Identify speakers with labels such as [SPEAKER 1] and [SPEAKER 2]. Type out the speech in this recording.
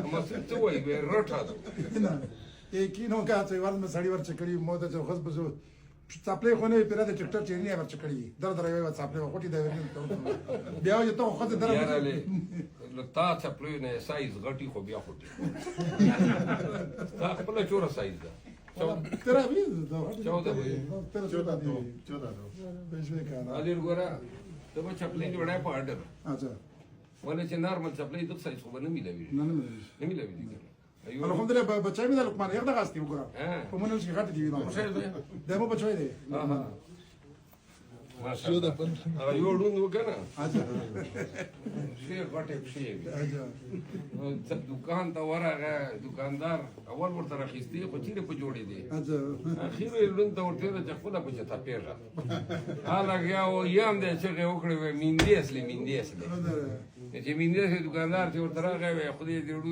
[SPEAKER 1] اما څه وایي به رټه
[SPEAKER 2] نه کینو کا څه ورن سړی ور چکړی مو ته خو بزو څپلې خو نه پیره د ټیکټر چیرې ور چکړی در درې وای څپلې خو دې بیا یو ته خو در
[SPEAKER 1] یاره تا څپلې نه سایز غټي خو بیا خټي تا خپل چوره سایز ده
[SPEAKER 2] ترى بيز
[SPEAKER 1] چوده
[SPEAKER 2] ترى چوده بيجي كان
[SPEAKER 1] علي ګوره ته به چپلې جوړای په اډر
[SPEAKER 2] اچھا
[SPEAKER 1] ولې چې نارمل چپلې د سایز خو نه ملوي
[SPEAKER 2] نه
[SPEAKER 1] نه ملوي دي
[SPEAKER 2] الحمدلله بچای مې د لقمان یو دغه استي وګوره په مونږ کې غټ دی نو دمو بچای دی
[SPEAKER 1] ماشاءالله هغه یو ډون وکنه
[SPEAKER 2] اچھا
[SPEAKER 1] شي غټه شي
[SPEAKER 2] اچھا
[SPEAKER 1] دکان ته ورغه دکاندار اول ورته راخېستي خو چیرې په جوړې دي
[SPEAKER 2] اچھا
[SPEAKER 1] اخیر یې ډون ته ورته چې خپل په چتا پیژه هغه یو یم دې چې وکړې مندي اصلي چې مندي دکاندار چې ورته راغی خو دې